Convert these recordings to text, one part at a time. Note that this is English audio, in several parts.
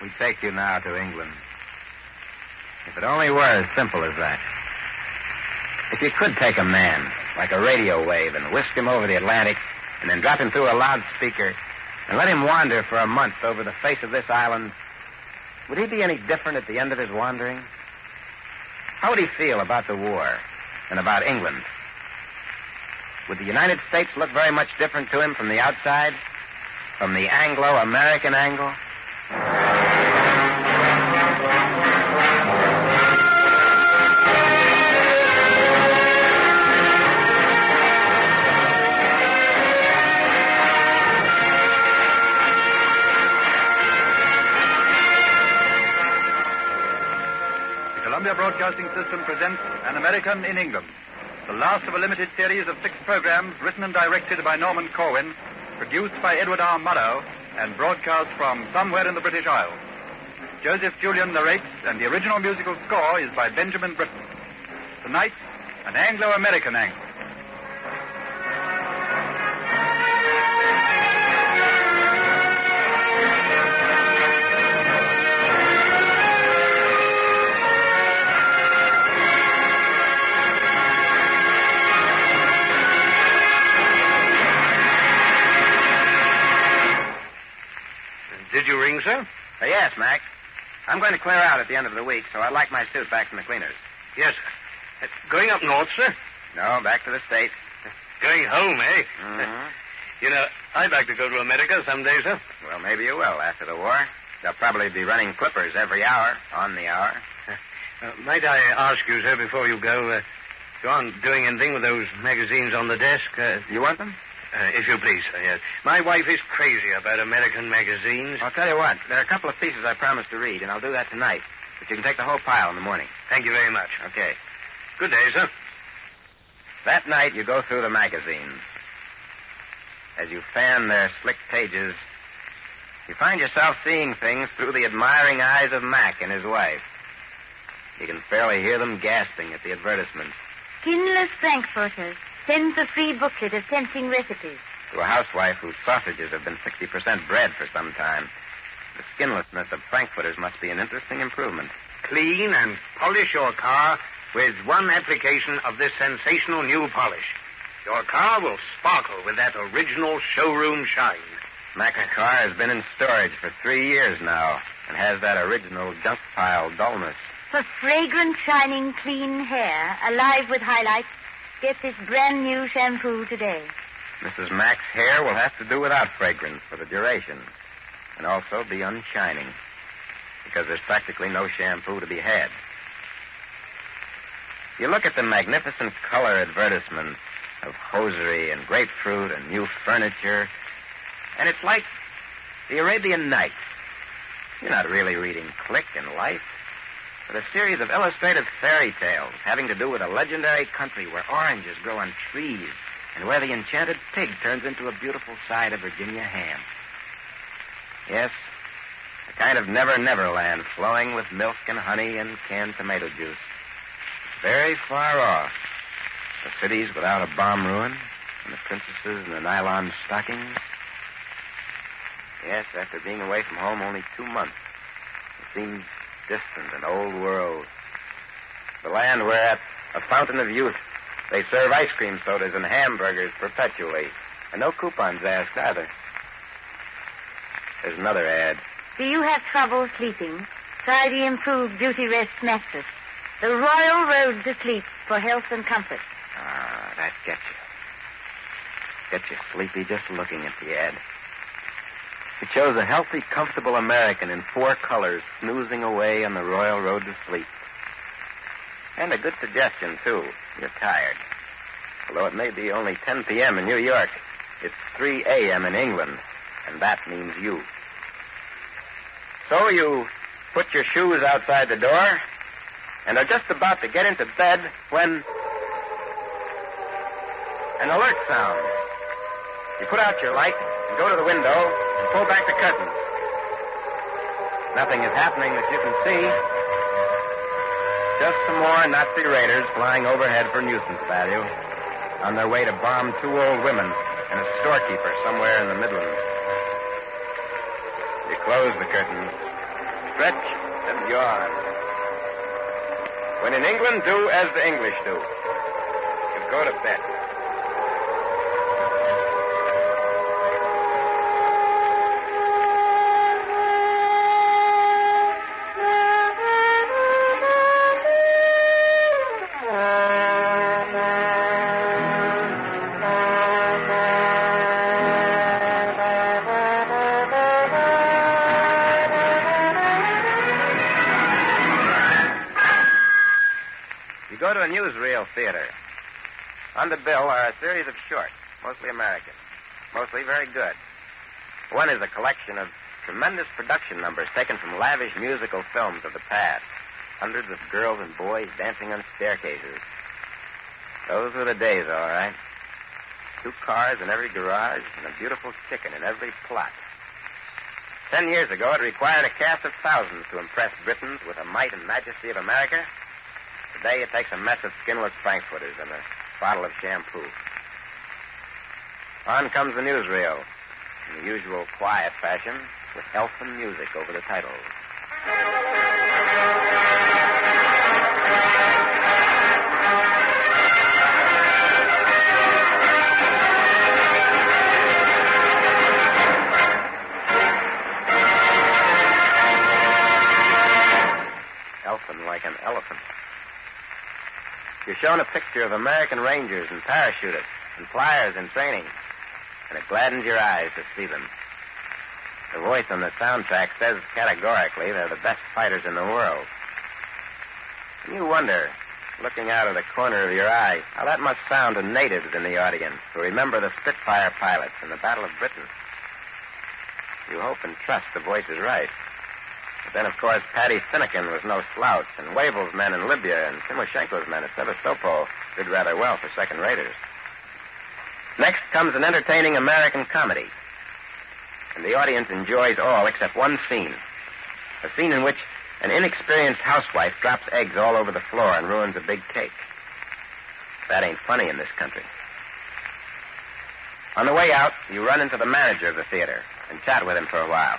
We take you now to England. If it only were as simple as that. If you could take a man, like a radio wave, and whisk him over the Atlantic, and then drop him through a loudspeaker, and let him wander for a month over the face of this island, would he be any different at the end of his wandering? How would he feel about the war and about England? Would the United States look very much different to him from the outside? From the Anglo-American angle? Columbia Broadcasting System presents An American in England, the last of a limited series of 6 programs written and directed by Norman Corwin, produced by Edward R. Murrow, and broadcast from somewhere in the British Isles. Joseph Julian narrates, and the original musical score is by Benjamin Britten. Tonight, an Anglo-American angle. Did you ring, sir? Yes, Mac. I'm going to clear out at the end of the week, so I'd like my suit back from the cleaners. Yes, sir. Going up north, sir? No, back to the States. Going home, eh? Mm-hmm. You know, I'd like to go to America someday, sir. Well, maybe you will after the war. They'll probably be running clippers every hour, on the hour. Might I ask you, sir, before you go on doing anything with those magazines on the desk? You want them? If you please, sir, yes. My wife is crazy about American magazines. I'll tell you what. There are a couple of pieces I promised to read, and I'll do that tonight. But you can take the whole pile in the morning. Thank you very much. Okay. Good day, sir. That night, you go through the magazines. As you fan their slick pages, you find yourself seeing things through the admiring eyes of Mac and his wife. You can fairly hear them gasping at the advertisements. Skinless Frankfurters sends a free booklet of tempting recipes. To a housewife whose sausages have been 60% bred for some time, the skinlessness of Frankfurters must be an interesting improvement. Clean and polish your car with one application of this sensational new polish. Your car will sparkle with that original showroom shine. Mac's car has been in storage for 3 years now and has that original dust pile dullness. For fragrant, shining, clean hair, alive with highlights, get this brand new shampoo today. Mrs. Mac's hair will have to do without fragrance for the duration, and also be unshining, because there's practically no shampoo to be had. You look at the magnificent color advertisements of hosiery and grapefruit and new furniture, and it's like the Arabian Nights. You're not really reading Click and Life, but a series of illustrated fairy tales having to do with a legendary country where oranges grow on trees and where the enchanted pig turns into a beautiful side of Virginia ham. Yes, a kind of never-never land flowing with milk and honey and canned tomato juice. Very far off, the cities without a bomb ruin and the princesses in the nylon stockings. Yes, after being away from home only 2 months, it seems distant and old world. The land where at a fountain of youth they serve ice cream sodas and hamburgers perpetually. And no coupons asked either. There's another ad. Do you have trouble sleeping? Try the improved Beauty Rest mattress. The Royal Road to Sleep for health and comfort. Ah, that gets you. Gets you sleepy just looking at the ad. It shows a healthy, comfortable American in 4 colors snoozing away on the Royal Road to Sleep. And a good suggestion, too. You're tired. Although it may be only 10 p.m. in New York, it's 3 a.m. in England, and that means you. So you put your shoes outside the door and are just about to get into bed when an alert sounds. You put out your light and go to the window and pull back the curtains. Nothing is happening that you can see. Just some more Nazi raiders flying overhead for nuisance value on their way to bomb 2 old women and a storekeeper somewhere in the Midlands. You close the curtains stretch and yawn. When in England, do as the English do. You go to bed. Go to a newsreel theater. On the bill are a series of shorts, mostly American, mostly very good. One is a collection of tremendous production numbers taken from lavish musical films of the past. Hundreds of girls and boys dancing on staircases. Those were the days, all right. 2 cars in every garage and a beautiful chicken in every plot. 10 years ago, it required a cast of thousands to impress Britons with the might and majesty of America. Today, it takes a mess of skinless frankfurters and a bottle of shampoo. On comes the newsreel, in the usual quiet fashion, with elfin music over the titles. Elfin like an elephant. You're shown a picture of American Rangers and parachutists and flyers in training, and it gladdens your eyes to see them. The voice on the soundtrack says categorically they're the best fighters in the world. And you wonder, looking out of the corner of your eye, how that must sound to natives in the audience who remember the Spitfire pilots in the Battle of Britain. You hope and trust the voice is right. But then, of course, Paddy Finnegan was no slouch, and Wavell's men in Libya and Timoshenko's men at Sevastopol did rather well for second-raters. Next comes an entertaining American comedy. And the audience enjoys all except one scene. A scene in which an inexperienced housewife drops eggs all over the floor and ruins a big cake. That ain't funny in this country. On the way out, you run into the manager of the theater and chat with him for a while.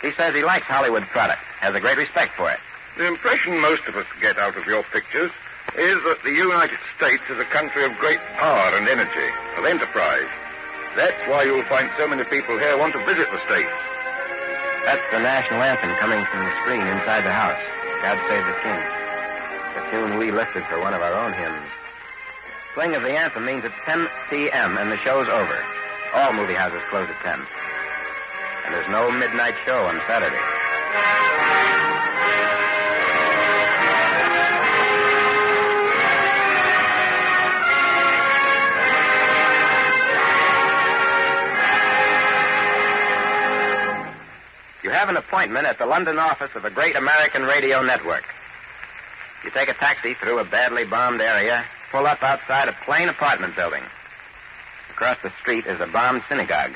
He says he likes Hollywood product, has a great respect for it. The impression most of us get out of your pictures is that the United States is a country of great power and energy, of enterprise. That's why you'll find so many people here want to visit the States. That's the national anthem coming from the screen inside the house. God Save the King. The tune we lifted for one of our own hymns. Playing of the anthem means it's 10 p.m. and the show's over. All movie houses close at 10. And there's no midnight show on Saturday. You have an appointment at the London office of a great American radio network. You take a taxi through a badly bombed area, pull up outside a plain apartment building. Across the street is a bombed synagogue.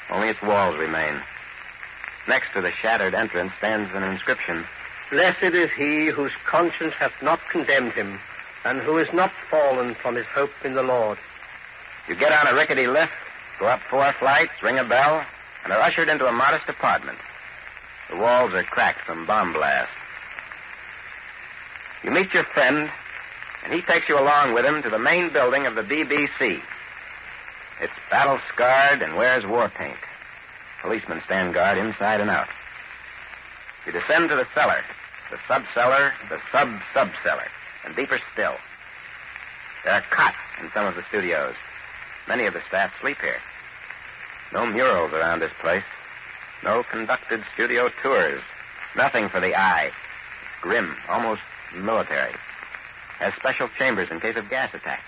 Only its walls remain. Next to the shattered entrance stands an inscription. Blessed is he whose conscience hath not condemned him, and who is not fallen from his hope in the Lord. You get on a rickety lift, go up 4 flights, ring a bell, and are ushered into a modest apartment. The walls are cracked from bomb blast. You meet your friend, and he takes you along with him to the main building of the BBC. It's battle-scarred and wears war paint. Policemen stand guard inside and out. You descend to the cellar, the sub-cellar, the sub-sub-cellar, and deeper still. There are cots in some of the studios. Many of the staff sleep here. No murals around this place. No conducted studio tours. Nothing for the eye. Grim, almost military. Has special chambers in case of gas attack.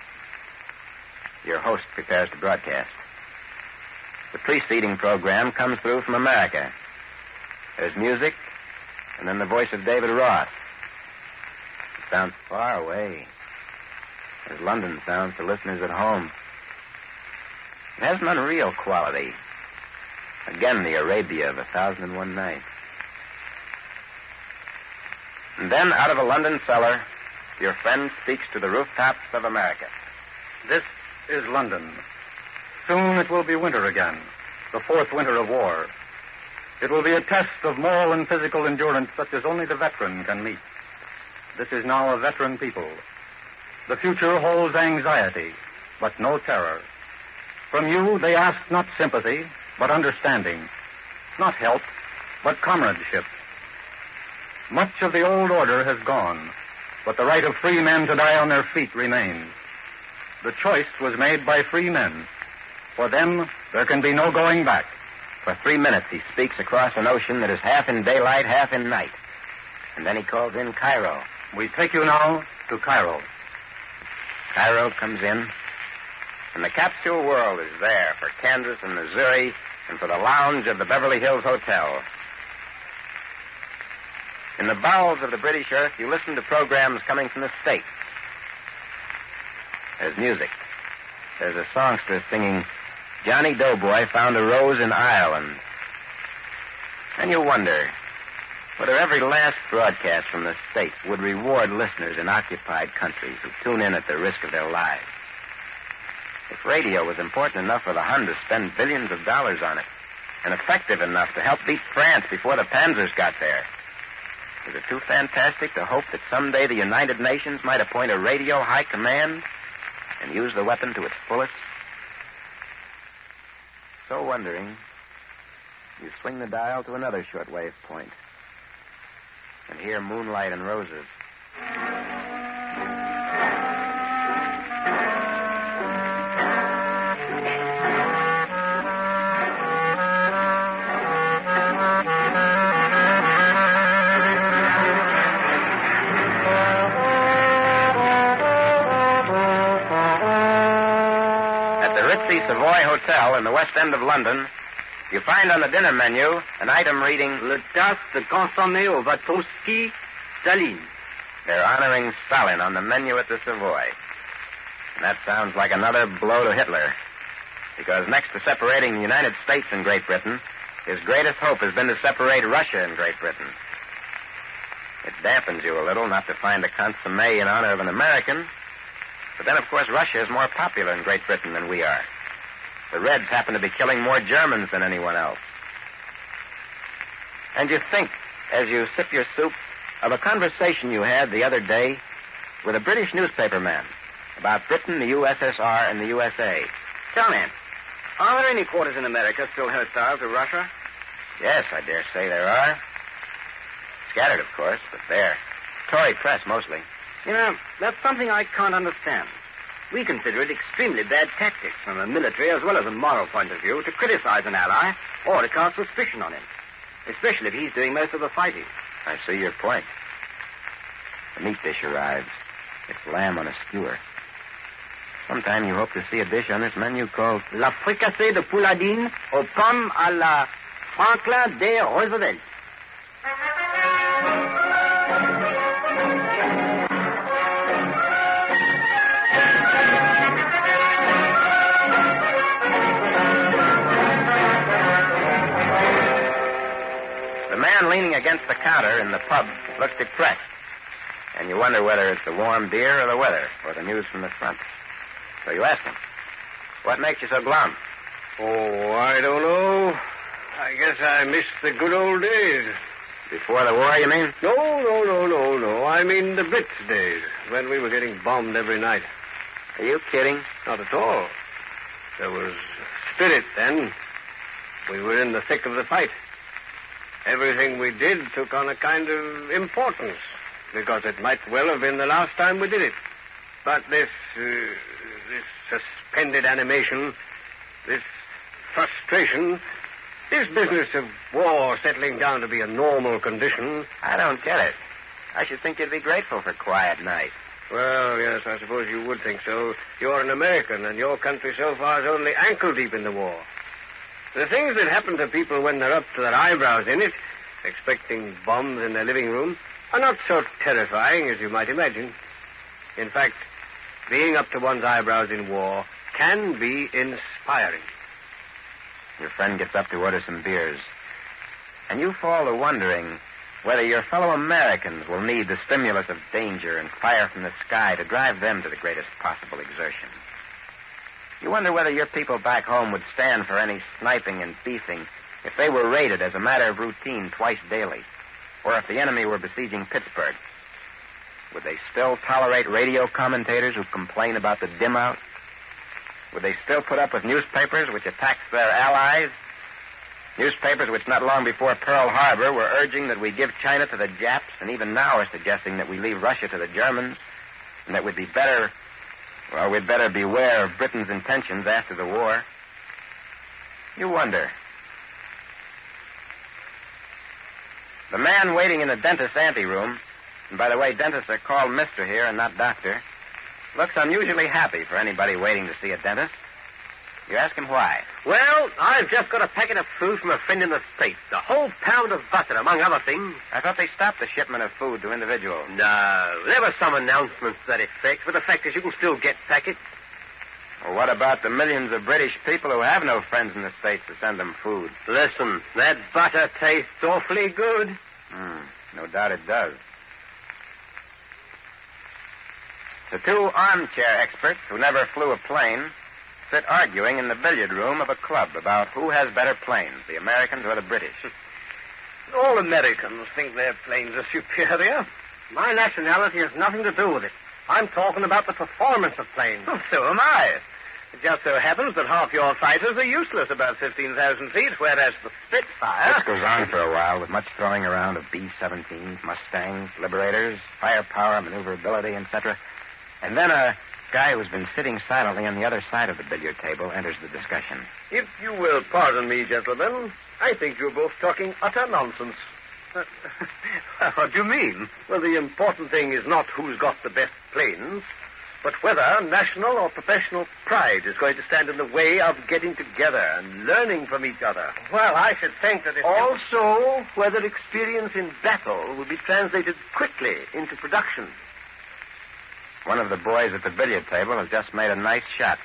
Your host prepares to broadcast. The preceding program comes through from America. There's music, and then the voice of David Roth. It sounds far away, as London sounds to listeners at home. It has an unreal quality. Again, the Arabia of 1001 Nights. And then, out of a London cellar, your friend speaks to the rooftops of America. This is London. Soon it will be winter again, the 4th winter of war. It will be a test of moral and physical endurance such as only the veteran can meet. This is now a veteran people. The future holds anxiety, but no terror. From you, they ask not sympathy, but understanding. Not help, but comradeship. Much of the old order has gone, but the right of free men to die on their feet remains. The choice was made by free men. For them, there can be no going back. For 3 minutes, he speaks across an ocean that is half in daylight, half in night. And then he calls in Cairo. We take you now to Cairo. Cairo comes in, and the capsule world is there for Kansas and Missouri and for the lounge of the Beverly Hills Hotel. In the bowels of the British earth, you listen to programs coming from the States. There's music. There's a songster singing, Johnny Doughboy found a rose in Ireland. And you wonder whether every last broadcast from the States would reward listeners in occupied countries who tune in at the risk of their lives. If radio was important enough for the Hun to spend billions of dollars on it, and effective enough to help beat France before the Panzers got there, is it too fantastic to hope that someday the United Nations might appoint a radio high command and use the weapon to its fullest? So wondering, you swing the dial to another shortwave point and hear Moonlight and Roses. Savoy Hotel in the West End of London, you find on the dinner menu an item reading, Le tasse de consommé au Vatrovsky, Staline. They're honoring Stalin on the menu at the Savoy. And that sounds like another blow to Hitler. Because next to separating the United States and Great Britain, his greatest hope has been to separate Russia and Great Britain. It dampens you a little not to find a consommé in honor of an American. But then, of course, Russia is more popular in Great Britain than we are. The Reds happen to be killing more Germans than anyone else. And you think, as you sip your soup, of a conversation you had the other day with a British newspaperman about Britain, the USSR, and the USA. Tell me, are there any quarters in America still hostile to Russia? Yes, I dare say there are. Scattered, of course, but there. Tory press, mostly. You know, that's something I can't understand. We consider it extremely bad tactics from a military as well as a moral point of view to criticize an ally or to cast suspicion on him, especially if he's doing most of the fighting. I see your point. The meat dish arrives. It's lamb on a skewer. Sometime you hope to see a dish on this menu called La fricassée de pouladine aux pommes à la Franklin de Roosevelt. The man leaning against the counter in the pub looks depressed. And you wonder whether it's the warm beer or the weather or the news from the front. So you ask him, what makes you so glum? Oh, I don't know. I guess I missed the good old days. Before the war, you mean? No. I mean the Blitz days, when we were getting bombed every night. Are you kidding? Not at all. There was spirit then. We were in the thick of the fight. Everything we did took on a kind of importance, because it might well have been the last time we did it. But this suspended animation, this frustration, this business of war settling down to be a normal condition. I don't get it. I should think you'd be grateful for quiet nights. Well, yes, I suppose you would think so. You're an American, and your country so far is only ankle deep in the war. The things that happen to people when they're up to their eyebrows in it, expecting bombs in their living room, are not so terrifying as you might imagine. In fact, being up to one's eyebrows in war can be inspiring. Your friend gets up to order some beers, and you fall to wondering whether your fellow Americans will need the stimulus of danger and fire from the sky to drive them to the greatest possible exertion. You wonder whether your people back home would stand for any sniping and beefing If they were raided as a matter of routine twice daily, or if the enemy were besieging Pittsburgh, would they still tolerate radio commentators who complain about the dim out? Would they still put up with newspapers which attacked their allies? Newspapers which not long before Pearl Harbor were urging that we give China to the Japs, and even now are suggesting that we leave Russia to the Germans, and that we'd better beware of Britain's intentions after the war. You wonder. The man waiting in the dentist's anteroom, and by the way, dentists are called Mr. here and not Doctor, looks unusually happy for anybody waiting to see a dentist. You ask him why. Well, I've just got a packet of food from a friend in the States. A whole pound of butter, among other things. I thought they stopped the shipment of food to individuals. No, there were some announcements to that effect, but the fact is you can still get packets. Well, what about the millions of British people who have no friends in the States to send them food? Listen, that butter tastes awfully good. No doubt it does. The two armchair experts who never flew a plane sit arguing in the billiard room of a club about who has better planes, the Americans or the British. All Americans think their planes are superior. My nationality has nothing to do with it. I'm talking about the performance of planes. Oh, so am I. It just so happens that half your fighters are useless about 15,000 feet, whereas the Spitfire... This goes on for a while with much throwing around of B-17s, Mustangs, Liberators, firepower, maneuverability, etc. And then a guy who's been sitting silently on the other side of the billiard table enters the discussion. If you will pardon me, gentlemen, I think you're both talking utter nonsense. What do you mean? Well, the important thing is not who's got the best planes, but whether national or professional pride is going to stand in the way of getting together and learning from each other. Well, I should think that it... Also, whether experience in battle will be translated quickly into production. One of the boys at the billiard table has just made a nice shot.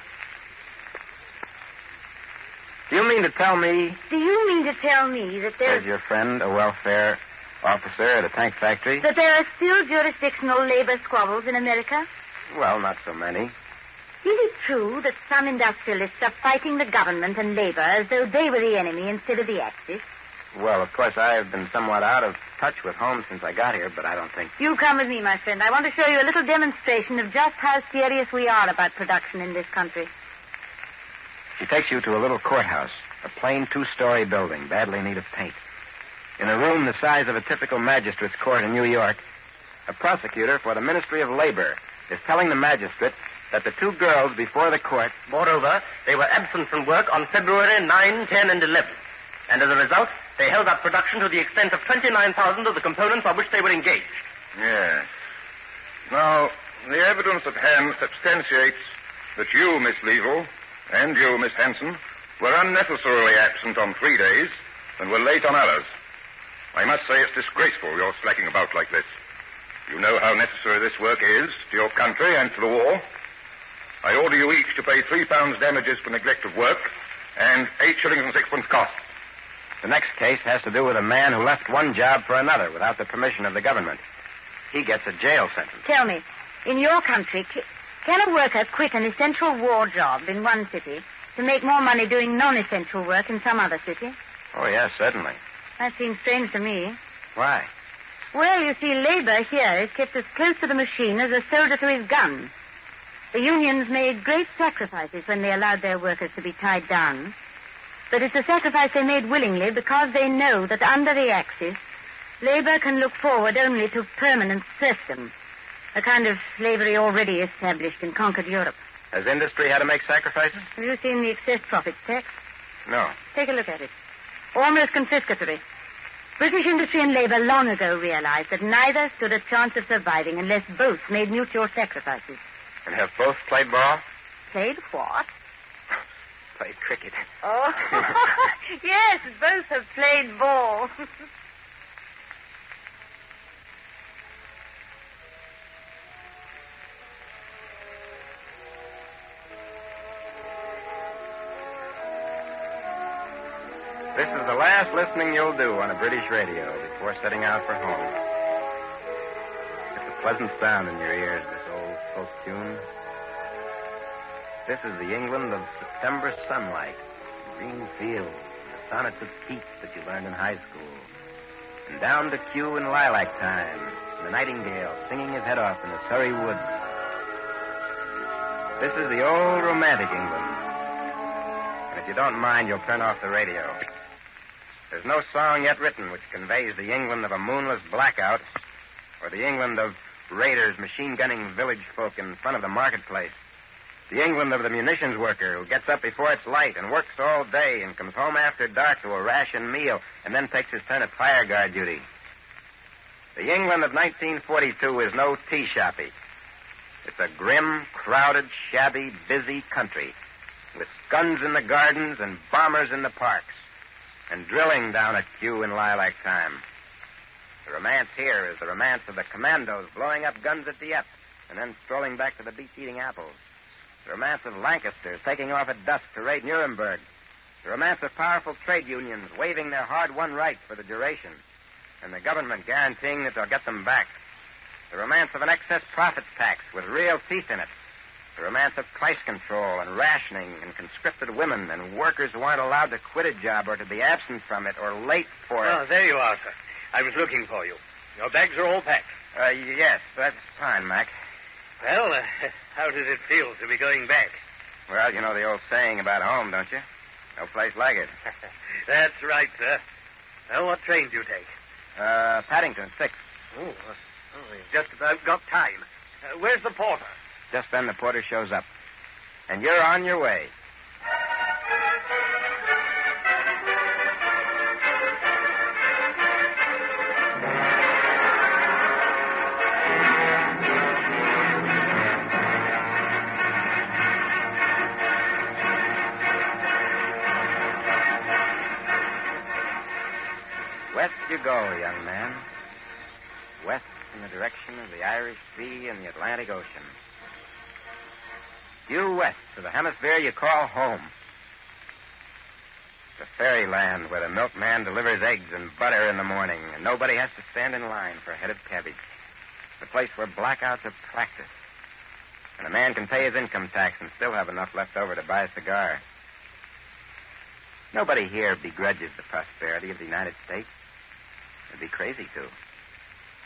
Do you mean to tell me... Do you mean to tell me that there's... Says your friend, a welfare officer at a tank factory? That there are still jurisdictional labor squabbles in America? Well, not so many. Is it true that some industrialists are fighting the government and labor as though they were the enemy instead of the Axis? Well, of course, I have been somewhat out of touch with home since I got here, but I don't think... You come with me, my friend. I want to show you a little demonstration of just how serious we are about production in this country. She takes you to a little courthouse, a plain two-story building, badly in need of paint. In a room the size of a typical magistrate's court in New York, a prosecutor for the Ministry of Labor is telling the magistrate that the two girls before the court... Moreover, they were absent from work on February 9, 10, and 11. And as a result, they held up production to the extent of 29,000 of the components on which they were engaged. Yes. Now, the evidence at hand substantiates that you, Miss Liesel, and you, Miss Hanson, were unnecessarily absent on 3 days and were late on others. I must say it's disgraceful you're slacking about like this. You know how necessary this work is to your country and to the war. I order you each to pay £3 damages for neglect of work and 8 shillings and 6pence costs. The next case has to do with a man who left one job for another without the permission of the government. He gets a jail sentence. Tell me, in your country, can a worker quit an essential war job in one city to make more money doing non-essential work in some other city? Oh, yes, certainly. That seems strange to me. Why? Well, you see, labor here is kept as close to the machine as a soldier to his gun. The unions made great sacrifices when they allowed their workers to be tied down. But it's a sacrifice they made willingly because they know that under the Axis, labor can look forward only to permanent serfdom, a kind of slavery already established in conquered Europe. Has industry had to make sacrifices? Have you seen the excess profits tax? No. Take a look at it. Almost confiscatory. British industry and labor long ago realized that neither stood a chance of surviving unless both made mutual sacrifices. And have both played ball? Played what? Played cricket. Oh, yes, both have played ball. This is the last listening you'll do on a British radio before setting out for home. It's a pleasant sound in your ears, this old folk tune. This is the England of September sunlight, green fields, and a sonnets of peace that you learned in high school. And down to Q and lilac time, the nightingale singing his head off in the Surrey woods. This is the old romantic England. And if you don't mind, you'll turn off the radio. There's no song yet written which conveys the England of a moonless blackout or the England of raiders machine-gunning village folk in front of the marketplace. The England of the munitions worker who gets up before it's light and works all day and comes home after dark to a ration meal and then takes his turn at fire guard duty. The England of 1942 is no tea shoppy. It's a grim, crowded, shabby, busy country with guns in the gardens and bombers in the parks and drilling down at Q in lilac time. The romance here is the romance of the commandos blowing up guns at Dieppe and then strolling back to the beach eating apples. The romance of Lancasters taking off at dusk to raid Nuremberg. The romance of powerful trade unions waving their hard-won rights for the duration, and the government guaranteeing that they'll get them back. The romance of an excess profits tax with real teeth in it. The romance of price control and rationing and conscripted women and workers who aren't allowed to quit a job or to be absent from it or late for it. Oh, there you are, sir. I was looking for you. Your bags are all packed. Yes, that's fine, Mac. Well, how does it feel to be going back? Well, you know the old saying about home, don't you? No place like it. That's right, sir. Well, what train do you take? Paddington, 6. We've just about got time. Where's the porter? Just then the porter shows up. And you're on your way. West you go, young man. West in the direction of the Irish Sea and the Atlantic Ocean. Due west to the hemisphere you call home. The fairyland where the milkman delivers eggs and butter in the morning and nobody has to stand in line for a head of cabbage. The place where blackouts are practiced. And a man can pay his income tax and still have enough left over to buy a cigar. Nobody here begrudges the prosperity of the United States. They'd be crazy to.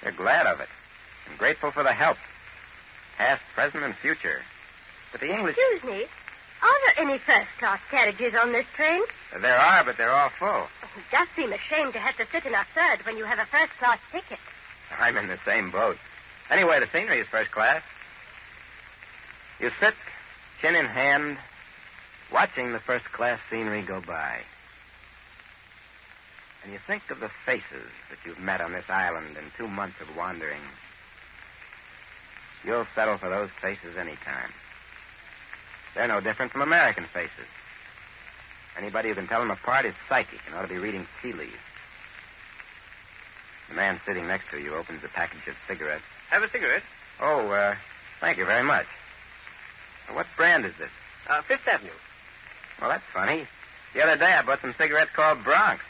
They're glad of it and grateful for the help, past, present, and future. But the English... Excuse me. Are there any first-class carriages on this train? There are, but they're all full. It does seem a shame to have to sit in a third when you have a first-class ticket. I'm in the same boat. Anyway, the scenery is first class. You sit, chin in hand, watching the first-class scenery go by. And you think of the faces that you've met on this island in 2 months of wandering. You'll settle for those faces any time. They're no different from American faces. Anybody who can tell them apart is psychic and ought to be reading tea leaves. The man sitting next to you opens a package of cigarettes. Have a cigarette? Oh, thank you very much. What brand is this? Fifth Avenue. Well, that's funny. The other day I bought some cigarettes called Bronx.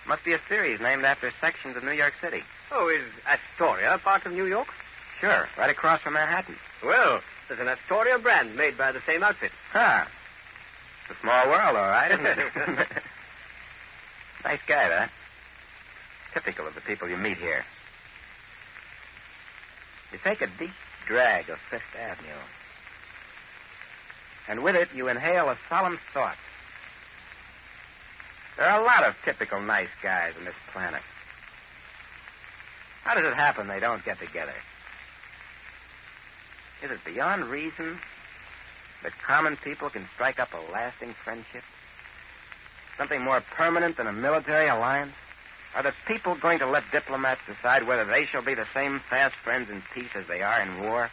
Must be a series named after sections of New York City. Oh, is Astoria part of New York? Sure, right across from Manhattan. Well, there's an Astoria brand made by the same outfit. Huh. It's a small world, all right, isn't it? Nice guy, that. Typical of the people you meet here. You take a deep drag of Fifth Avenue. And with it, you inhale a solemn thought. There are a lot of typical nice guys on this planet. How does it happen they don't get together? Is it beyond reason that common people can strike up a lasting friendship? Something more permanent than a military alliance? Are the people going to let diplomats decide whether they shall be the same fast friends in peace as they are in war?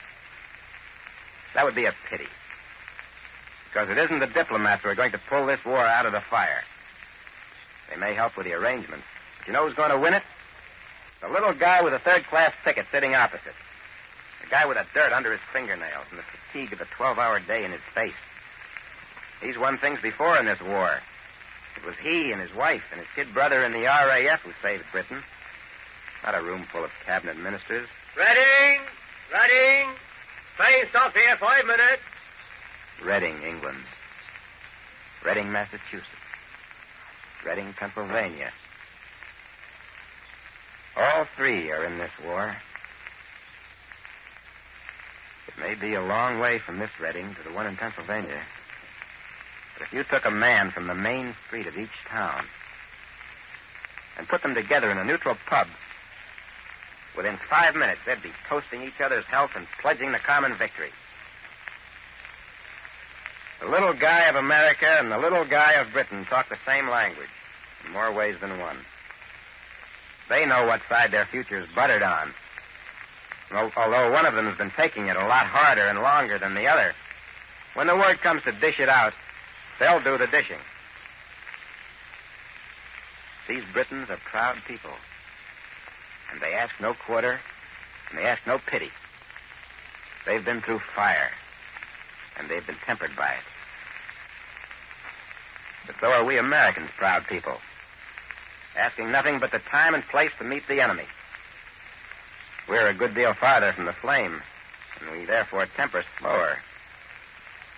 That would be a pity. Because it isn't the diplomats who are going to pull this war out of the fire. They may help with the arrangements. But you know who's going to win it? The little guy with a third-class ticket sitting opposite. The guy with the dirt under his fingernails and the fatigue of a 12-hour day in his face. He's won things before in this war. It was he and his wife and his kid brother in the RAF who saved Britain. Not a room full of cabinet ministers. Reading! Reading! Train stops here 5 minutes. Reading, England. Reading, Massachusetts. Reading, Pennsylvania. All three are in this war. It may be a long way from this Reading to the one in Pennsylvania. But if you took a man from the main street of each town and put them together in a neutral pub, within 5 minutes they'd be toasting each other's health and pledging the common victory. The little guy of America and the little guy of Britain talk the same language in more ways than one. They know what side their future is buttered on. Although one of them has been taking it a lot harder and longer than the other, when the word comes to dish it out, they'll do the dishing. These Britons are proud people, and they ask no quarter, and they ask no pity. They've been through fire, and they've been tempered by it. But so are we Americans, proud people, asking nothing but the time and place to meet the enemy. We're a good deal farther from the flame, and we therefore temper slower.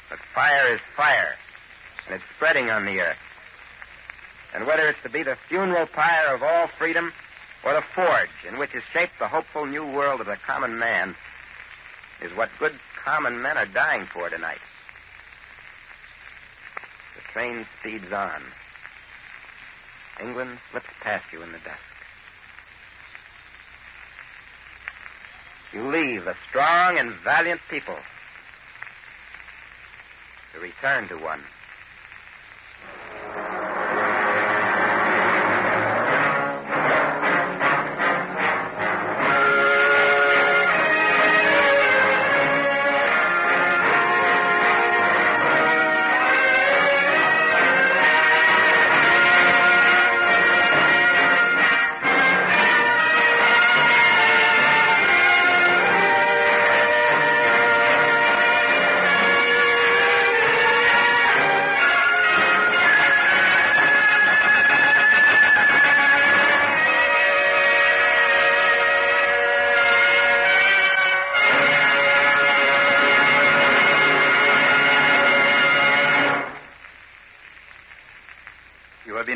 But fire is fire, and it's spreading on the earth. And whether it's to be the funeral pyre of all freedom or the forge in which is shaped the hopeful new world of the common man is what good common men are dying for tonight. The train speeds on. England slips past you in the dusk. You leave a strong and valiant people to return to one.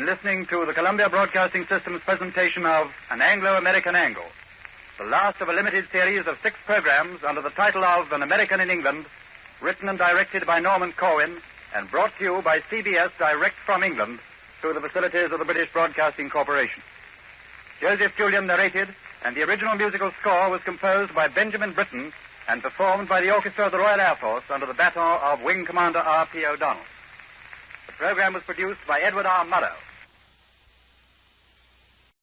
Listening to the Columbia Broadcasting System's presentation of An Anglo-American Angle, the last of a limited series of 6 programs under the title of An American in England, written and directed by Norman Corwin and brought to you by CBS direct from England through the facilities of the British Broadcasting Corporation. Joseph Julian narrated, and the original musical score was composed by Benjamin Britten and performed by the Orchestra of the Royal Air Force under the baton of Wing Commander R.P. O'Donnell. The program was produced by Edward R. Murrow.